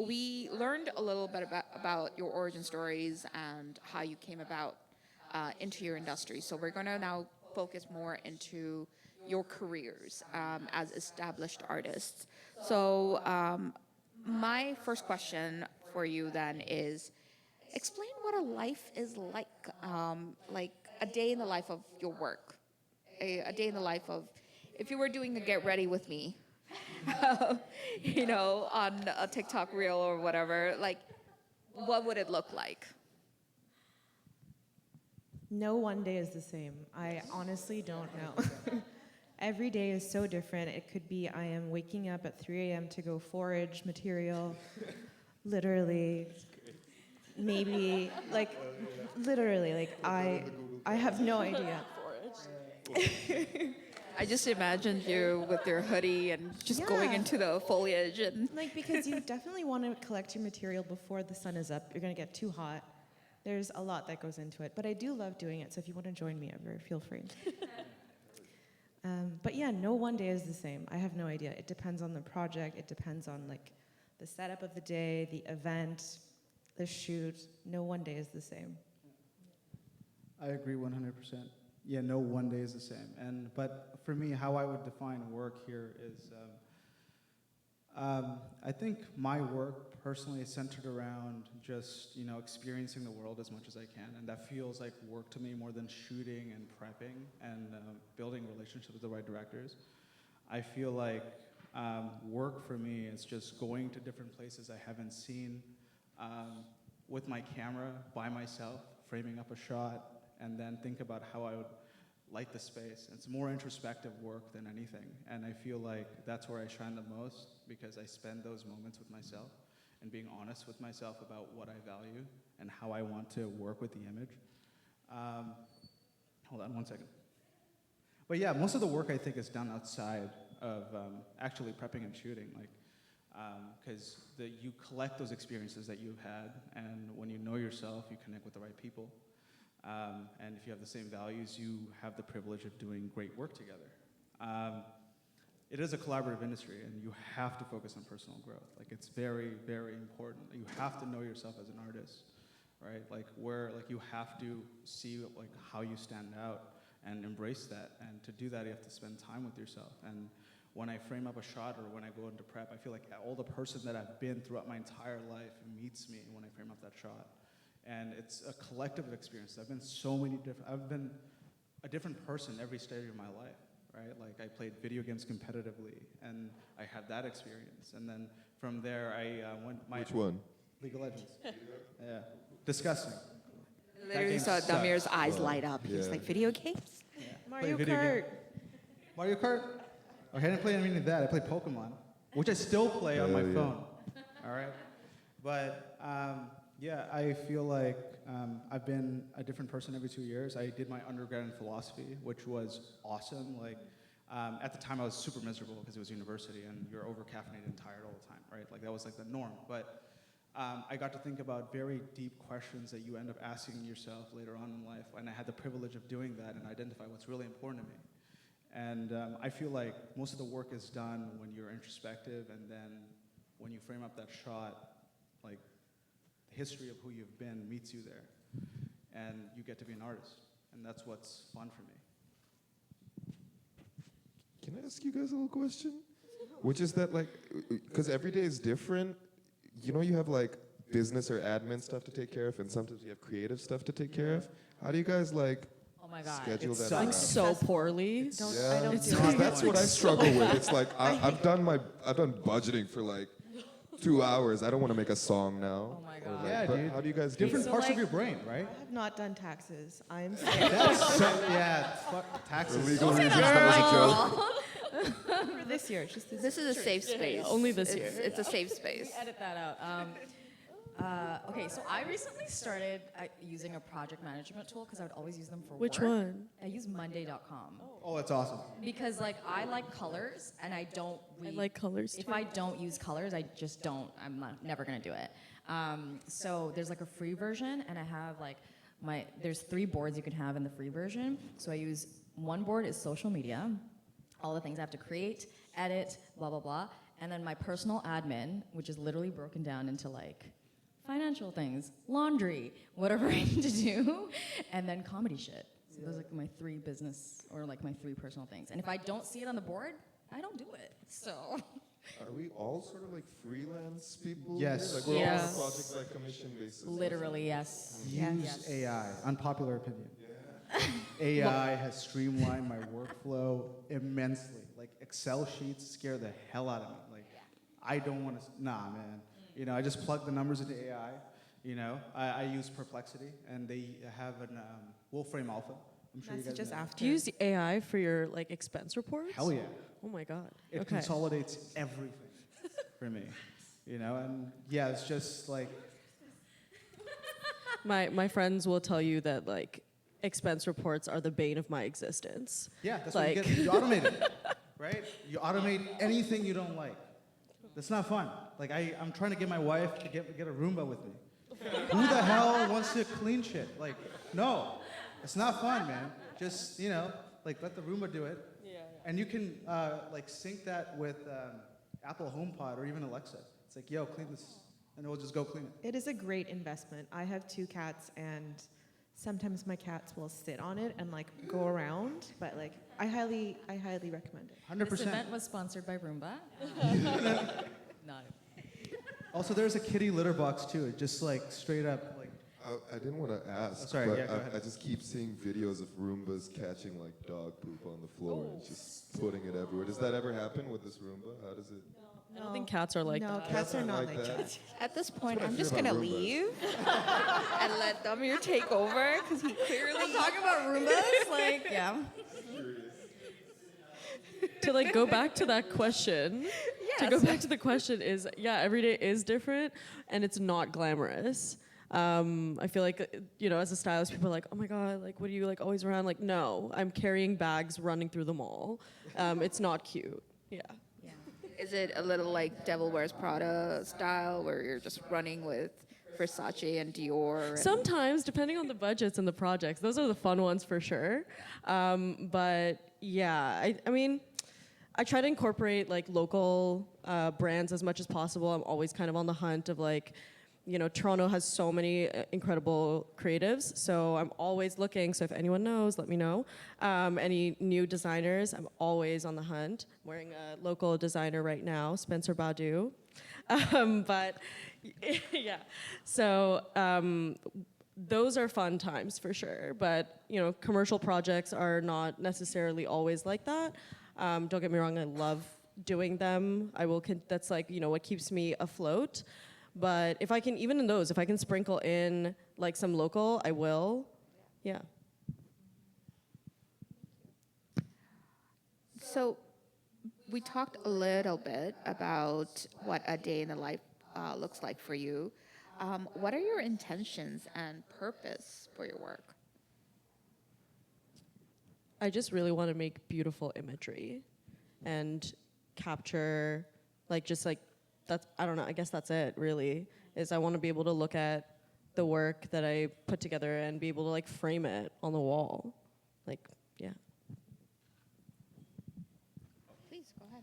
we learned a little bit about your origin stories and how you came about into your industry. So we're going to now focus more into your careers as established artists. So my first question for you then is, explain what a life is like a day in the life of your work, a day in the life of, if you were doing a get ready with me, on a TikTok reel or whatever, like, what would it look like? No one day is the same. I honestly don't know. Every day is so different. It could be I am waking up at 3 a.m. to go forage material, literally. Maybe, literally, I have no idea. I just imagined you with your hoodie and just going Yeah. into the foliage and Because you definitely want to collect your material before the sun is up. You're going to get too hot. There's a lot that goes into it. But I do love doing it, so if you want to join me ever, feel free. But yeah, no one day is the same. I have no idea. It depends on the project. It depends on the setup of the day, the event, the shoot. No one day is the same. I agree 100%. Yeah, no one day is the same. But for me, how I would define work here is, I think my work personally is centered around just experiencing the world as much as I can, and that feels like work to me more than shooting and prepping and building relationships with the right directors. I feel like work for me is just going to different places I haven't seen with my camera by myself, framing up a shot, and then think about how I would light the space. It's more introspective work than anything, and I feel like that's where I shine the most, because I spend those moments with myself and being honest with myself about what I value and how I want to work with the image. Hold on one second. But yeah, most of the work I think is done outside of actually prepping and shooting, because you collect those experiences that you've had, and when you know yourself, you connect with the right people. And if you have the same values, you have the privilege of doing great work together. It is a collaborative industry, and you have to focus on personal growth. It's very, very important. You have to know yourself as an artist, right? You have to see how you stand out and embrace that. And to do that, you have to spend time with yourself. And when I frame up a shot or when I go into prep, I feel like all the person that I've been throughout my entire life meets me when I frame up that shot. And it's a collective experience. I've been a different person every stage of my life, right? I played video games competitively, and I had that experience. And then from there, I went Which one? League of Legends. Yeah, disgusting. literally saw Damir's eyes light up. He was Yeah. like, video games? Yeah. Mario Play video Kart. game. Mario Kart? Okay, I didn't play any of that. I played Pokemon, which I still play on my Yeah. phone. All right? But yeah, I feel like I've been a different person every 2 years. I did my undergrad in philosophy, which was awesome. At the time, I was super miserable because it was university and you're over-caffeinated and tired all the time, right? That was the norm. But I got to think about very deep questions that you end up asking yourself later on in life, and I had the privilege of doing that and identify what's really important to me. And I feel like most of the work is done when you're introspective, and then when you frame up that shot, the history of who you've been meets you there, and you get to be an artist, and that's what's fun for me. Can I ask you guys a little question? Which is that because every day is different. You have business or admin stuff to take care of, and sometimes you have creative stuff to take care of. How do you guys Oh my God. schedule It that? sucks. around? So poorly. Don't, Yeah. I don't It's do not it. That's what I struggle with. It's I've done budgeting for 2 hours. I don't want to make a song now. Oh my Or, God. Yeah, but dude. how do you guys do Different that? parts of your brain, right? I have not done taxes. I am scared That's fuck For taxes. legal suck. reasons, that was a joke. for this year. Just This is a safe space. only this year. It's a safe space. Edit that out. Okay, so I recently started using a project management tool because I would always use them for Which work. one? I use Monday.com Oh, that's awesome. because I like colors and I don't I read. like colors If too. I don't use colors, I just don't. Never gonna do it. So there's a free version, and I have there's 3 boards you can have in the free version. So I use one board is social media, all the things I have to create, edit, blah blah blah, and then my personal admin, which is literally broken down into like financial things, laundry, whatever I need to do, and then comedy shit. So those are like my three business or like my three personal things. And if I don't see it on the board, I don't do it. So Are we all sort of like freelance people? Yes. Here? Like we're all on Yes. a project by commission basis. literally, yes. Use Yes. AI. Unpopular opinion. AI has streamlined my workflow immensely. Like Excel sheets scare the hell out of me. Like I don't want to. Nah, man. You know, I just plug the numbers into AI. You know, I use Perplexity, and they have an Wolfram Alpha. I'm sure you guys Messages know. after. Do you use AI for your like expense reports? Hell yeah. Oh my god. It Okay. consolidates everything for me. You know, and yeah, it's just like My friends will tell you that like expense reports are the bane of my existence. yeah, that's what you Like- get. You automate it, right? You automate anything you don't like. That's not fun. Like I'm trying to get my wife to get a Roomba with me. Who the hell wants to clean shit? Like, no, it's not fun, man. Just like let the Roomba do it. Yeah. And you can like sync that with Apple HomePod or even Alexa. It's like, yo, clean this, and it will just go clean it. It is a great investment. I have 2 cats, and sometimes my cats will sit on it and like go around. But like, I highly recommend it. 100%. This event was sponsored by Roomba. Not. Also, there's a kitty litter box too. It just like straight up like. I didn't want to ask, Oh, sorry, but yeah, go ahead. I just keep seeing videos of Roombas catching like dog poop on the floor and just putting it everywhere. Does that ever happen with this Roomba? How does it? I don't think cats are like no, that. cats are Cats not aren't like like that. At this point, what I I'm feel just about gonna Roombas. leave and let Damir take over because he clearly. Talk about Roombas, like, yeah. To like go back to that question. To go back to the question is every day is different and it's not glamorous. I feel like as a stylist, people are like, oh my god, like what are you like always around? Like no, I'm carrying bags running through the mall. It's not cute. Yeah. Yeah. Is it a little like Devil Wears Prada style where you're just running with Versace and Dior? And Sometimes, depending on the budgets and the projects, those are the fun ones for sure. But yeah, I mean, I try to incorporate like local brands as much as possible. I'm always kind of on the hunt of like, Toronto has so many incredible creatives, so I'm always looking. So if anyone knows, let me know. Any new designers, I'm always on the hunt. I'm wearing a local designer right now, Spencer Badu. But yeah, so those are fun times for sure. But commercial projects are not necessarily always like that. Don't get me wrong, I love doing them. That's like what keeps me afloat. But if I can, even in those, if I can sprinkle in like some local, I will. Yeah. So we talked a little bit about what a day in the life looks like for you. What are your intentions and purpose for your work? I just really want to make beautiful imagery and capture that's, I don't know, I guess that's it really, is I want to be able to look at the work that I put together and be able to like frame it on the wall. Like, yeah. Please go ahead.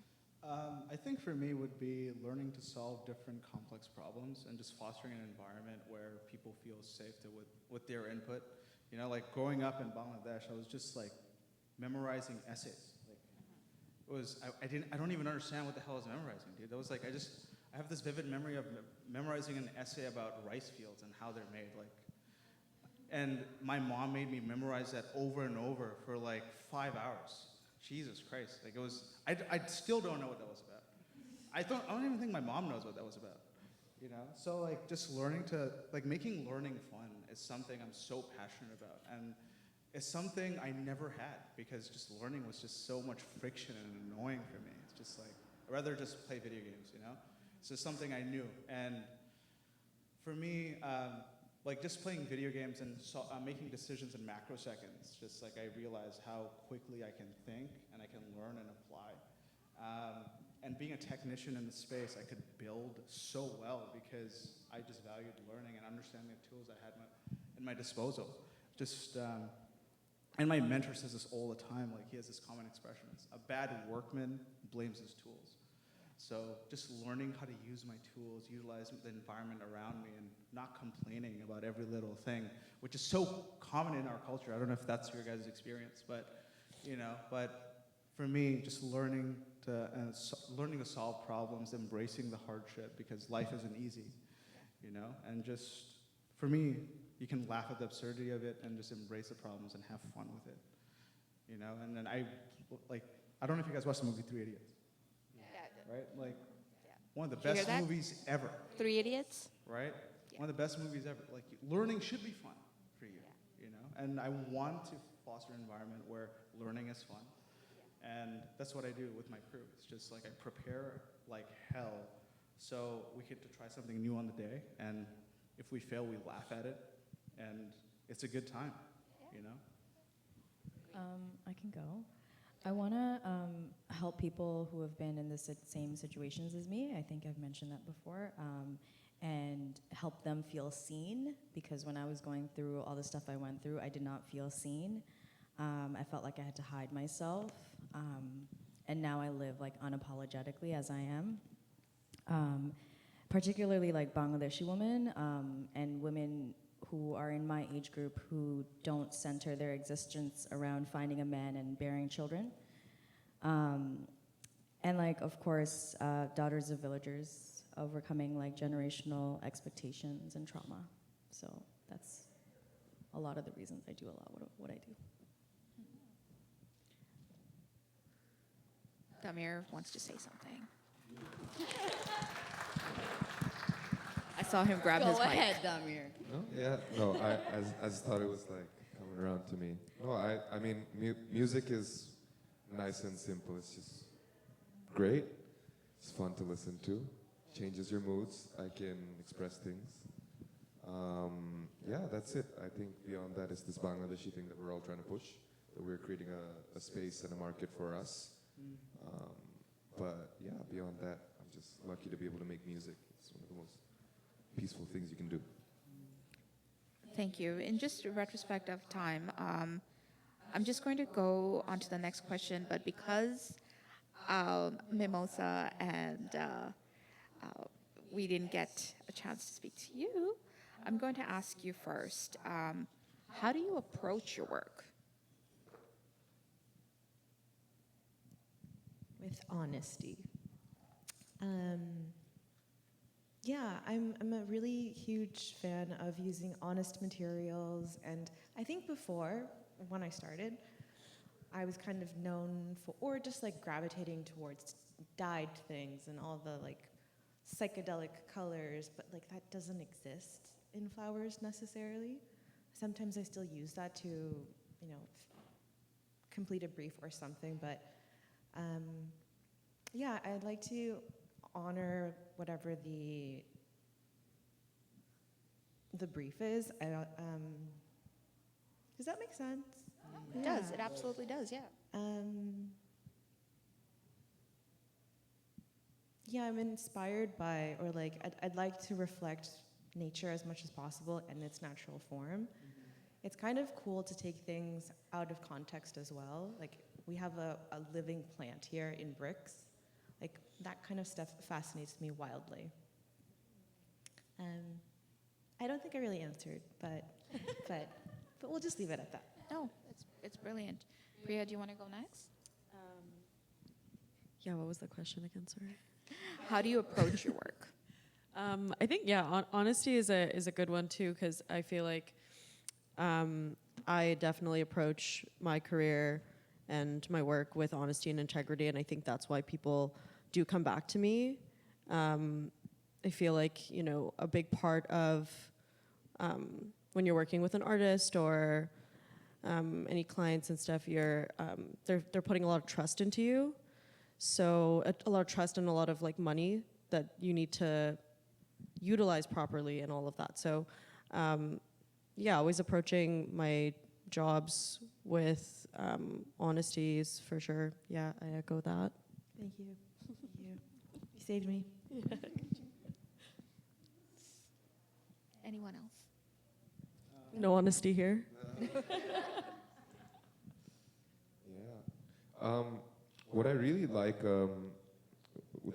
I think for me would be learning to solve different complex problems and just fostering an environment where people feel safe with their input. Like growing up in Bangladesh, I was just like memorizing essays. Like it was, I don't even understand what the hell I was memorizing, dude. That was like, I have this vivid memory of memorizing an essay about rice fields and how they're made. And my mom made me memorize that over and over for like 5 hours. Jesus Christ. Like it was, I still don't know what that was about. I don't even think my mom knows what that was about. So like just learning to, like making learning fun is something I'm so passionate about. And it's something I never had because just learning was just so much friction and annoying for me. It's just like, I'd rather just play video games, It's just something I knew. And for me, like just playing video games and making decisions in macroseconds, just like I realized how quickly I can think and I can learn and apply. And being a technician in the space, I could build so well because I just valued learning and understanding the tools I had in my disposal. And my mentor says this all the time, like he has this common expression, it's a bad workman blames his tools. So just learning how to use my tools, utilize the environment around me, and not complaining about every little thing, which is so common in our culture. I don't know if that's your guys' experience, but but for me, just learning to solve problems, embracing the hardship, because life isn't easy, and just for me, you can laugh at the absurdity of it and just embrace the problems and have fun with it, and then I don't know if you guys watched the movie Three Idiots. Right? Like, one of the Did you hear best that? movies ever, Three Idiots? right? Yeah. One of the best movies ever. Like, learning should be fun for you, And I want to foster an environment where learning is fun. And that's what I do with my crew. It's just like I prepare like hell so we get to try something new on the day. And if we fail, we laugh at it. And it's a good time, I can go. I want to help people who have been in the same situations as me. I think I've mentioned that before. And help them feel seen, because when I was going through all the stuff I went through, I did not feel seen. I felt like I had to hide myself. And now I live like unapologetically as I am. Particularly like Bangladeshi women and women who are in my age group who don't center their existence around finding a man and bearing children. And like, of course, daughters of villagers overcoming like generational expectations and trauma. So that's a lot of the reasons I do a lot what I do. Damir wants to say something. I saw him grab his Go mic. ahead, Damir. No, yeah, no. I just thought it was like coming around to me. No, I mean, music is nice and simple. It's just great. It's fun to listen to. Changes your moods. I can express things. Yeah, that's it. I think beyond that is this Bangladeshi thing that we're all trying to push. That we're creating a space and a market for us. But yeah, beyond that, I'm just lucky to be able to make music. It's one of the most peaceful things you can do. Thank you. In just a retrospect of time, I'm just going to go on to the next question, but because Mimosa and we didn't get a chance to speak to you, I'm going to ask you first. How do you approach your work? With honesty. Yeah, I'm a really huge fan of using honest materials, and I think before, when I started, I was kind of known for, or just like gravitating towards dyed things and all the like psychedelic colors, but like that doesn't exist in flowers necessarily. Sometimes I still use that to, complete a brief or something, but yeah, I'd like to honor whatever the brief is. Does that make sense? It does. It absolutely does, yeah. Yeah, I'm inspired by, or like, I'd like to reflect nature as much as possible in its natural form. It's kind of cool to take things out of context as well. Like, we have a living plant here in bricks. Like, that kind of stuff fascinates me wildly. I don't think I really answered, but we'll just leave it at that. No, it's brilliant. Priya, do you want to go next? Yeah, what was the question again? Sorry. How do you approach your work? I think honesty is a good one too, because I feel like I definitely approach my career and my work with honesty and integrity, and I think that's why people do come back to me. I feel like a big part of when you're working with an artist or any clients and stuff, they're putting a lot of trust into you. So a lot of trust and a lot of like money that you need to utilize properly and all of that. So always approaching my jobs with honesties for sure. Yeah, I echo that. Thank you. You saved me. Anyone else? No honesty here. Yeah. What I really like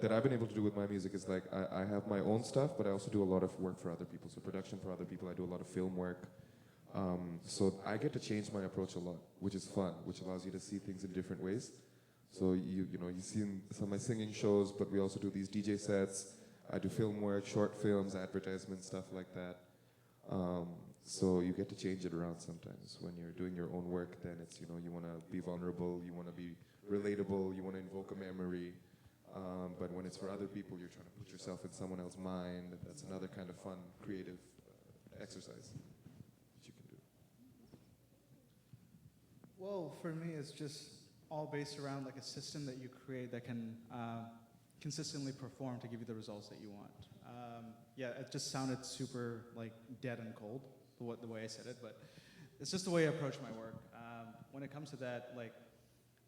that I've been able to do with my music is like I have my own stuff, but I also do a lot of work for other people. So production for other people. I do a lot of film work. So I get to change my approach a lot, which is fun, which allows you to see things in different ways. So you see in some of my singing shows, but we also do these DJ sets. I do film work, short films, advertisements, stuff like that. So you get to change it around sometimes. When you're doing your own work, then it's, you want to be vulnerable, you want to be relatable, you want to invoke a memory. But when it's for other people, you're trying to put yourself in someone else's mind. That's another kind of fun, creative exercise that you can do. Well, for me, it's just all based around like a system that you create that can consistently perform to give you the results that you want. Yeah, it just sounded super like dead and cold, the way I said it, but it's just the way I approach my work. When it comes to that, like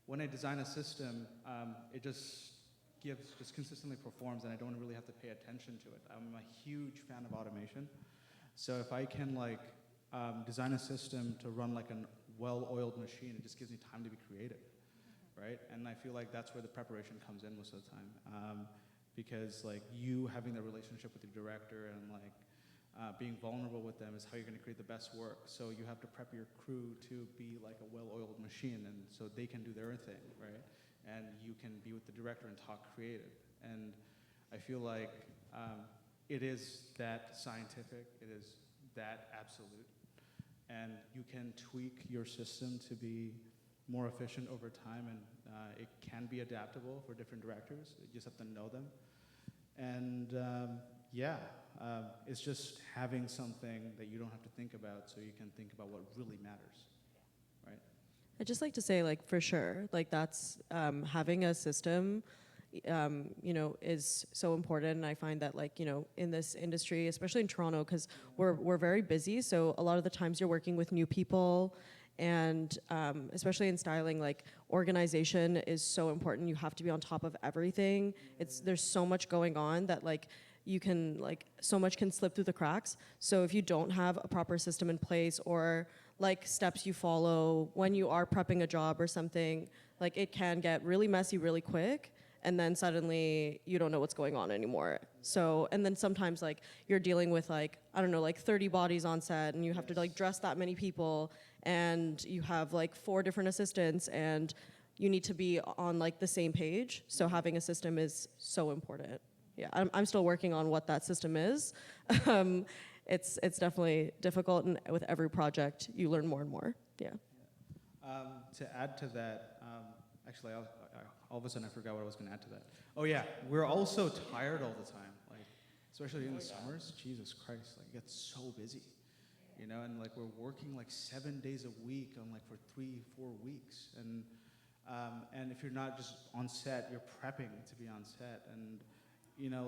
when I design a system, it just consistently performs, and I don't really have to pay attention to it. I'm a huge fan of automation, so if I can like design a system to run like a well-oiled machine, it just gives me time to be creative, right? And I feel like that's where the preparation comes in most of the time, because like you having the relationship with the director and like being vulnerable with them is how you're going to create the best work. So you have to prep your crew to be like a well-oiled machine, and so they can do their thing, right? And you can be with the director and talk creative. And I feel like it is that scientific, it is that absolute. And you can tweak your system to be more efficient over time, and it can be adaptable for different directors. You just have to know them. And it's just having something that you don't have to think about, so you can think about what really matters, right? I'd just like to say, like, for sure, like that's having a system, is so important. And I find that, like, in this industry, especially in Toronto, because we're very busy. So a lot of the times you're working with new people, and especially in styling, like organization is so important. You have to be on top of everything. There's so much going on that like you can so much can slip through the cracks. So if you don't have a proper system in place, or like steps you follow when you are prepping a job or something, like it can get really messy really quick, and then suddenly you don't know what's going on anymore. So, and then sometimes like you're dealing with like, I don't know, like 30 bodies on set, and you have to like dress that many people, and you have like 4 different assistants, and you need to be on like the same page. So having a system is so important. Yeah, I'm still working on what that system is. It's definitely difficult, and with every project, you learn more and more. Yeah. To add to that, actually, all of a sudden I forgot what I was going to add to that. Oh yeah, we're all so tired all the time, like especially in the summers. Jesus Christ, like it gets so busy, and like we're working like 7 days a week on like for 3-4 weeks, and if you're not just on set, you're prepping to be on set, and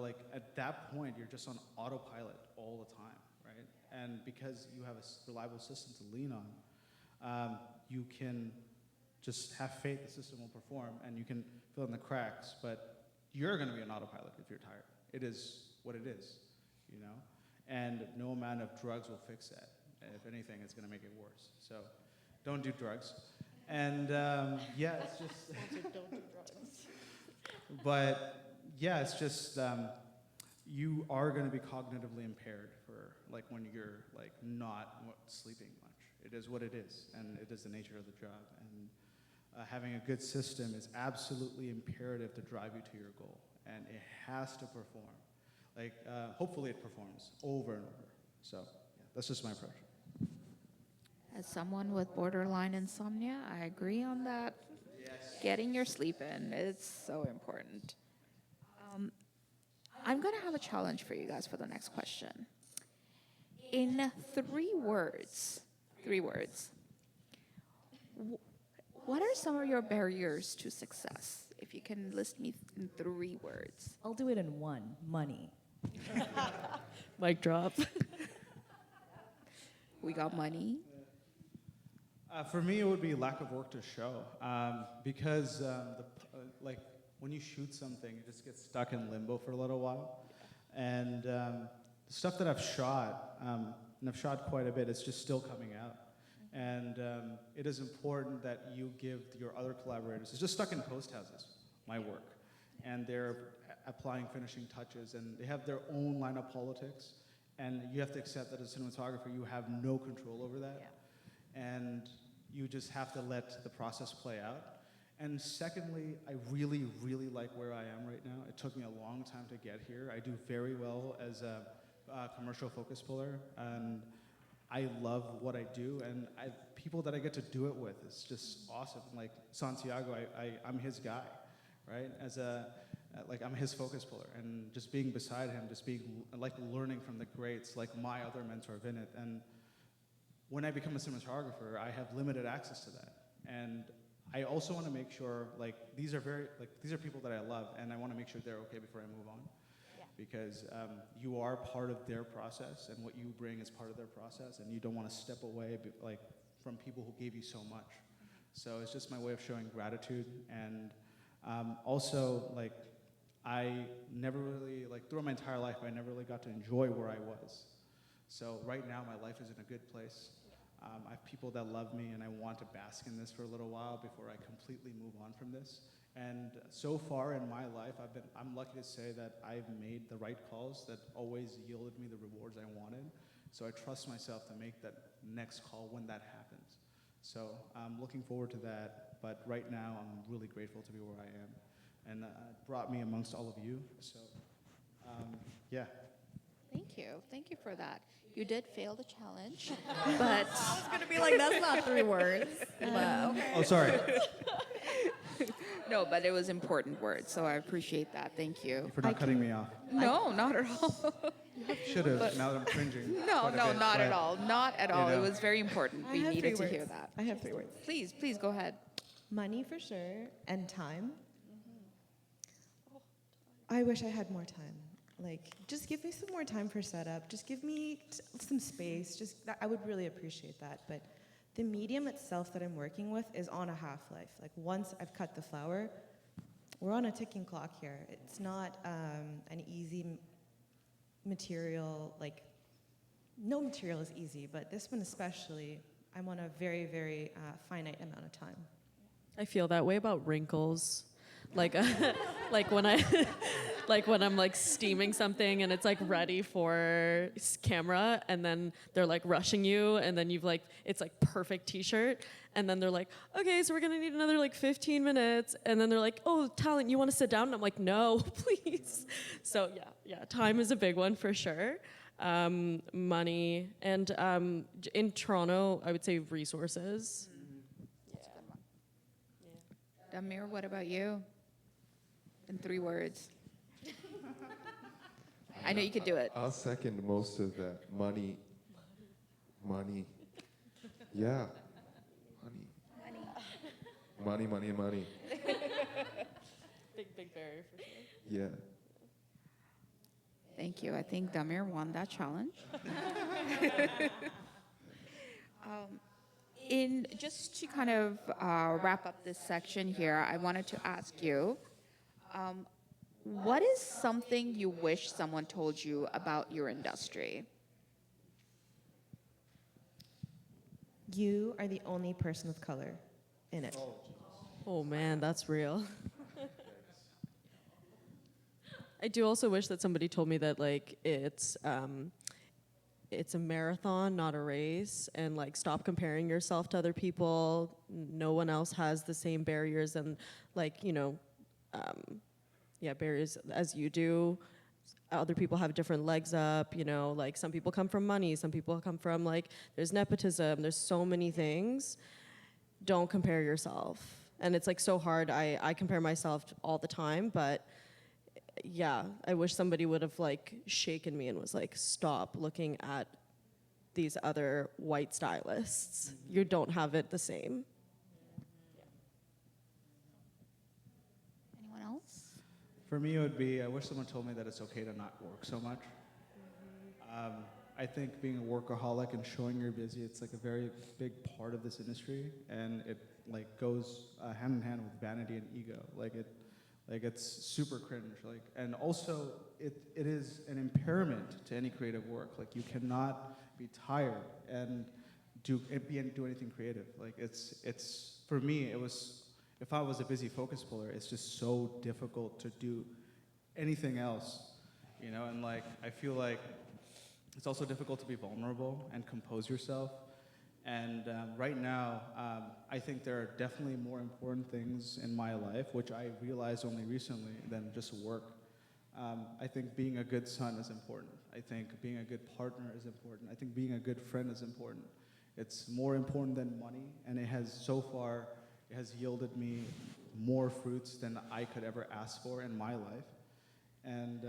like at that point, you're just on autopilot all the time, right? And because you have a reliable system to lean on, you can just have faith the system will perform, and you can fill in the cracks, but you're going to be on autopilot if you're tired. It is what it is, and no amount of drugs will fix that. If anything, it's going to make it worse. So don't do drugs. And it's just... Don't do drugs. But yeah, it's just you are going to be cognitively impaired for like when you're like not sleeping much. It is what it is, and it is the nature of the job. And having a good system is absolutely imperative to drive you to your goal, and it has to perform. Like hopefully it performs over and over. So yeah, that's just my approach. As someone with borderline insomnia, I agree on that. Yes. Getting your sleep in is so important. I'm going to have a challenge for you guys for the next question. In 3 words, what are some of your barriers to success? If you can list me in 3 words. I'll do it in 1: money. Mic drop. We got money. For me, it would be lack of work to show, because like when you shoot something, it just gets stuck in limbo for a little while. And the stuff that I've shot, and I've shot quite a bit, it's just still coming out. And it is important that you give your other collaborators, it's just stuck in post houses, my work. And they're applying finishing touches, and they have their own line of politics, and you have to accept that as a cinematographer, you have no control over that, and you just have to let the process play out. And secondly, I really, really like where I am right now. It took me a long time to get here. I do very well as a commercial focus puller, and I love what I do, and people that I get to do it with, it's just awesome. Like Santiago, I'm his guy, right? I'm his focus puller, and just being beside him, just being like learning from the greats, like my other mentor, Vinit. And when I become a cinematographer, I have limited access to that. And I also want to make sure, like, these are people that I love, and I want to make sure they're okay before I move on. Because you are part of their process, and what you bring is part of their process, and you don't want to step away from people who gave you so much. So it's just my way of showing gratitude, and also, like, I never really, like, throughout my entire life, I never really got to enjoy where I was. So right now, my life is in a good place. I have people that love me, and I want to bask in this for a little while before I completely move on from this. And so far in my life, I'm lucky to say that I've made the right calls that always yielded me the rewards I wanted. So I trust myself to make that next call when that happens. So I'm looking forward to that, but right now I'm really grateful to be where I am. And it brought me amongst all of you, so yeah. Thank you for that. You did fail the challenge, but I was gonna be like, that's not 3 words. But okay. Oh, sorry. no, but it was important words, so I appreciate that. Thank you. For not cutting me off. No, not at all. Should have, now that I'm cringing. No, quite a no, bit, not at but- all. Not at all. know. It was very important. I We have needed 3 to hear words. that. I have 3 words. Please go ahead. Money for sure, and time. I wish I had more time. Like, just give me some more time for setup. Just give me some space. I would really appreciate that. But the medium itself that I'm working with is on a half-life. Like, once I've cut the flower, we're on a ticking clock here. It's not an easy material. Like, no material is easy, but this one especially, I'm on a very, very finite amount of time. I feel that way about wrinkles. Like, like when I'm like steaming something and it's like ready for camera, and then they're like rushing you, and then it's like perfect t-shirt, and then they're like, okay, so we're gonna need another like 15 minutes, and then they're like, oh, talent, you want to sit down? And I'm like, no, please. So yeah, time is a big one for sure. Money, and in Toronto, I would say resources. Damir, what about you? In 3 words. I know you could do it. I'll second most of that. Money. Yeah. Money. Money. Big barrier for sure. Yeah. Thank you. I think Damir won that challenge. Just to kind of wrap up this section here, I wanted to ask you, what is something you wish someone told you about your industry? You are the only person of color in it. Oh man, that's real. I do also wish that somebody told me that like it's a marathon, not a race, and like stop comparing yourself to other people. No one else has the same barriers and like, barriers as you do. Other people have different legs up, like some people come from money, some people come from like, there's nepotism, there's so many things. Don't compare yourself. And it's like so hard. I compare myself all the time, but yeah, I wish somebody would have like shaken me and was like, stop looking at these other white stylists. You don't have it the same. Anyone else? For me, it would be, I wish someone told me that it's okay to not work so much. I think being a workaholic and showing you're busy, it's like a very big part of this industry, and it like goes hand in hand with vanity and ego. Like it's super cringe. And also it is an impairment to any creative work. Like you cannot be tired and do anything creative. Like it's for me, it was, if I was a busy focus puller, it's just so difficult to do anything else, you know. And like I feel like it's also difficult to be vulnerable and compose yourself. And right now, I think there are definitely more important things in my life, which I realized only recently, than just work. I think being a good son is important. I think being a good partner is important. I think being a good friend is important. It's more important than money, and it has yielded me more fruits than I could ever ask for in my life. And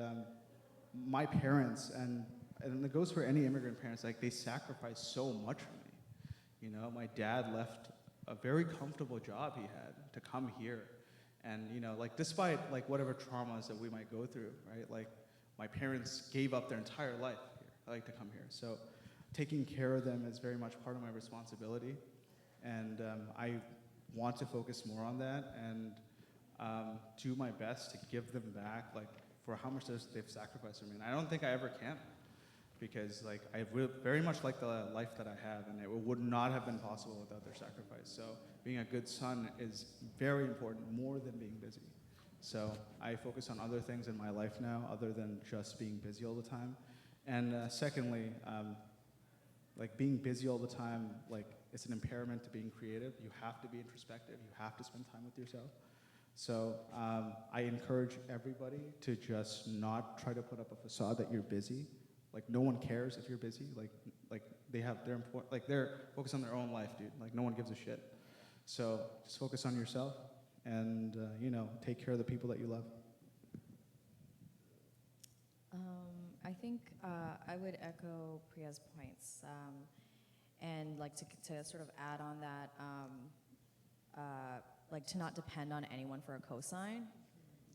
my parents, and it goes for any immigrant parents, like they sacrifice so much for me. You know, my dad left a very comfortable job he had to come here. And, you know, like despite like whatever traumas that we might go through, right? Like my parents gave up their entire life here, like to come here. So taking care of them is very much part of my responsibility. And I want to focus more on that and do my best to give them back, like for how much they've sacrificed for me. And I don't think I ever can, because like I very much like the life that I have, and it would not have been possible without their sacrifice. So being a good son is very important, more than being busy. So I focus on other things in my life now, other than just being busy all the time. And secondly, like being busy all the time, like it's an impairment to being creative. You have to be introspective. You have to spend time with yourself. So I encourage everybody to just not try to put up a facade that you're busy. Like no one cares if you're busy. Like they're focused on their own life, dude. Like no one gives a shit. So just focus on yourself, and you know, take care of the people that you love. I think I would echo Priya's points, and like to sort of add on that, like to not depend on anyone for a cosign.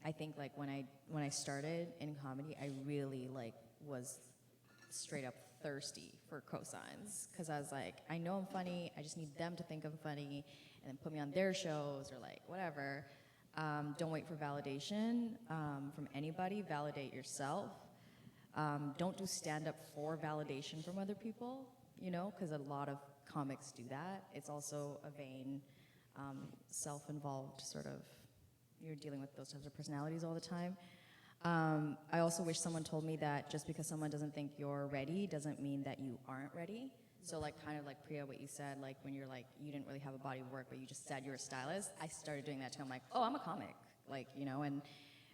I think like when I started in comedy, I really like was straight up thirsty for cosigns, because I was like, I know I'm funny, I just need them to think I'm funny and then put me on their shows or like whatever. Don't wait for validation from anybody, validate yourself. Don't do stand-up for validation from other people, you know, because a lot of comics do that. It's also a vain, self-involved sort of, you're dealing with those types of personalities all the time. I also wish someone told me that just because someone doesn't think you're ready doesn't mean that you aren't ready. So like kind of like Priya, what you said, like when you're like, you didn't really have a body of work, but you just said you're a stylist. I started doing that too. I'm like, oh, I'm a comic, like, you know, and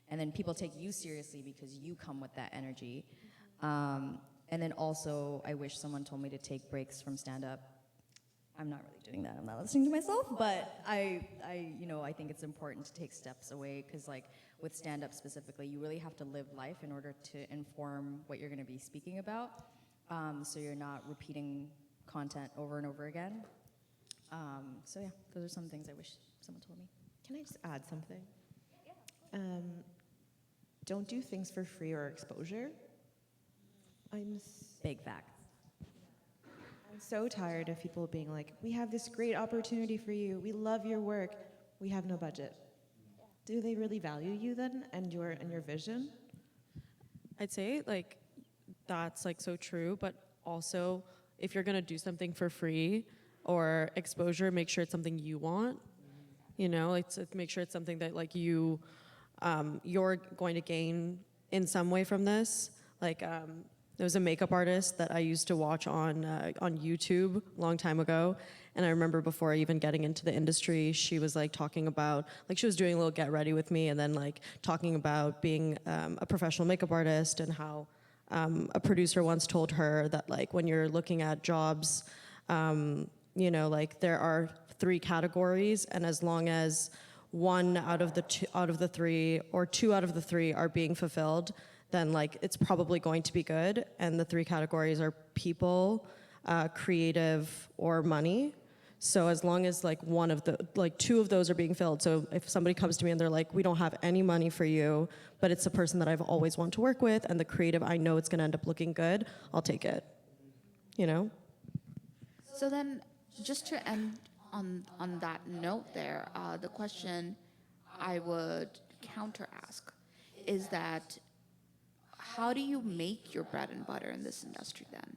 then people take you seriously because you come with that energy. And then also, I wish someone told me to take breaks from stand-up. I'm not really doing that. I'm not listening to myself, but I think it's important to take steps away, because like with stand-up specifically, you really have to live life in order to inform what you're going to be speaking about. So you're not repeating content over and over again. So yeah, those are some things I wish someone told me. Can I just add something? Don't do things for free or exposure. Big fact. I'm so tired of people being like, we have this great opportunity for you, we love your work, we have no budget. Do they really value you then and your vision? I'd say like that's like so true, but also if you're gonna do something for free or exposure, make sure it's something you want. You know, like to make sure it's something that like you're going to gain in some way from this. Like there was a makeup artist that I used to watch on YouTube a long time ago, and I remember before even getting into the industry, she was like talking about, like she was doing a little get ready with me, and then like talking about being a professional makeup artist, and how a producer once told her that like when you're looking at jobs, you know, like there are 3 categories, and as long as 1 out of the 3 or 2 out of the 3 are being fulfilled, then like it's probably going to be good. And the 3 categories are people, creative, or money. So as long as like 2 of those are being filled. So if somebody comes to me and they're like, we don't have any money for you, but it's a person that I've always wanted to work with, and the creative, I know it's gonna end up looking good, I'll take it, you know? So then, just to end on that note there, the question I would counter ask is that, how do you make your bread and butter in this industry then?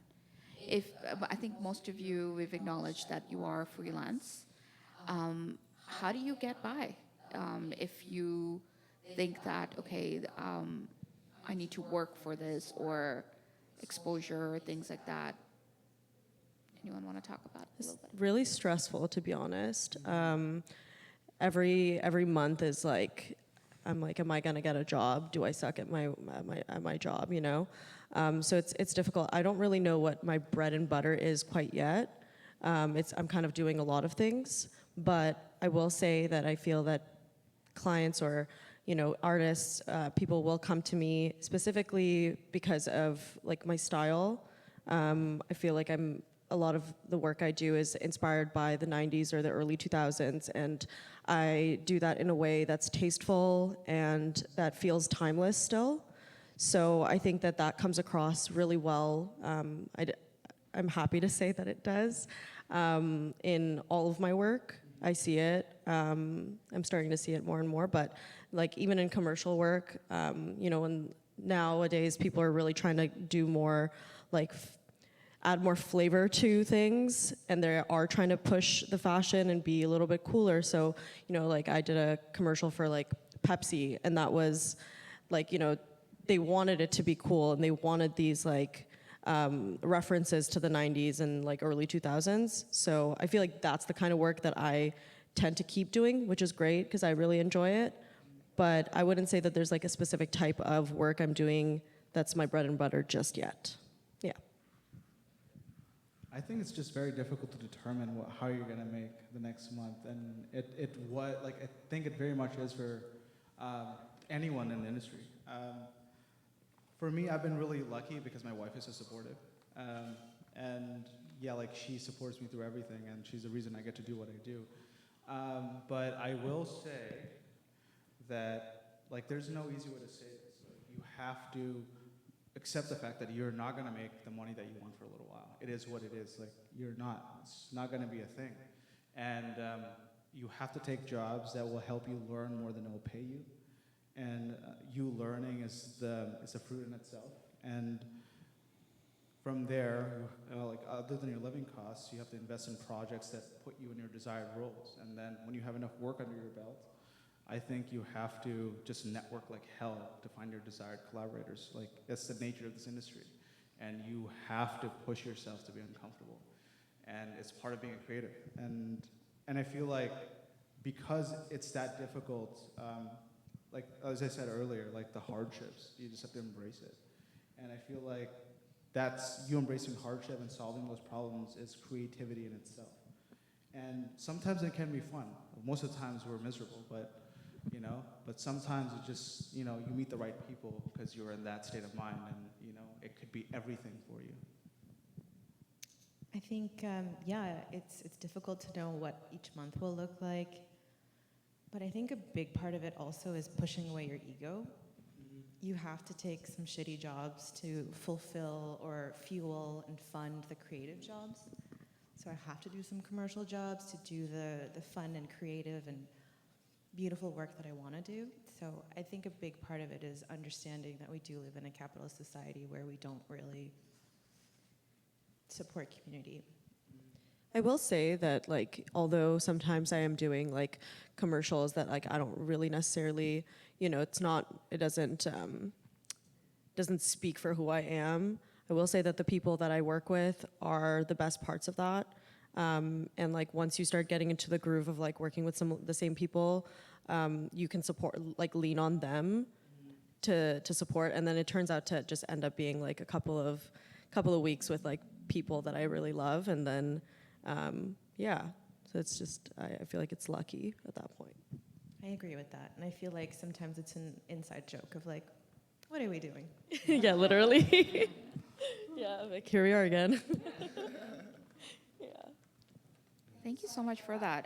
If I think most of you, we've acknowledged that you are freelance. How do you get by if you think that, okay, I need to work for this, or exposure or things like that? Anyone want to talk about it a little bit? Really stressful, to be honest. Every month is like, I'm like, am I gonna get a job? Do I suck at my job? You know, so it's difficult. I don't really know what my bread and butter is quite yet. I'm kind of doing a lot of things, but I will say that I feel that clients or artists, people will come to me specifically because of like my style. I feel like a lot of the work I do is inspired by the 90s or the early 2000s, and I do that in a way that's tasteful and that feels timeless still. So I think that comes across really well. I'm happy to say that it does. In all of my work, I see it. I'm starting to see it more and more, but like even in commercial work, when nowadays people are really trying to do more like add more flavor to things, and they are trying to push the fashion and be a little bit cooler. So, like I did a commercial for like Pepsi, and that was like, they wanted it to be cool, and they wanted these like references to the 90s and like early 2000s. So I feel like that's the kind of work that I tend to keep doing, which is great because I really enjoy it. But I wouldn't say that there's like a specific type of work I'm doing that's my bread and butter just yet. Yeah. I think it's just very difficult to determine how you're gonna make the next month, and I think it very much is for anyone in the industry. For me, I've been really lucky because my wife is so supportive, and yeah, like she supports me through everything, and she's the reason I get to do what I do. But I will say that like there's no easy way to say this. Like, you have to accept the fact that you're not gonna make the money that you want for a little while. It is what it is. Like you're not. It's not gonna be a thing, and you have to take jobs that will help you learn more than it will pay you. And you learning is a fruit in itself. And from there, like other than your living costs, you have to invest in projects that put you in your desired roles. And then when you have enough work under your belt, I think you have to just network like hell to find your desired collaborators. Like that's the nature of this industry. And you have to push yourself to be uncomfortable. And it's part of being a creative. And I feel like because it's that difficult, like as I said earlier, like the hardships, you just have to embrace it. And I feel like that's you embracing hardship and solving those problems is creativity in itself. And sometimes it can be fun. Most of the times we're miserable, but sometimes it just, you meet the right people because you're in that state of mind, and it could be everything for you. I think, it's difficult to know what each month will look like. But I think a big part of it also is pushing away your ego. You have to take some shitty jobs to fulfill or fuel and fund the creative jobs. So I have to do some commercial jobs to do the fun and creative and beautiful work that I want to do. So I think a big part of it is understanding that we do live in a capitalist society where we don't really support community. I will say that, like, although sometimes I am doing like commercials that like I don't really necessarily, it doesn't speak for who I am. I will say that the people that I work with are the best parts of that. And like once you start getting into the groove of like working with some of the same people, you can lean on them to support, and then it turns out to just end up being like a couple of weeks with like people that I really love, and then. So it's just, I feel like it's lucky at that point. I agree with that. And I feel like sometimes it's an inside joke of like, what are we doing? Yeah, literally. Yeah, like here we are again. Yeah. Thank you so much for that.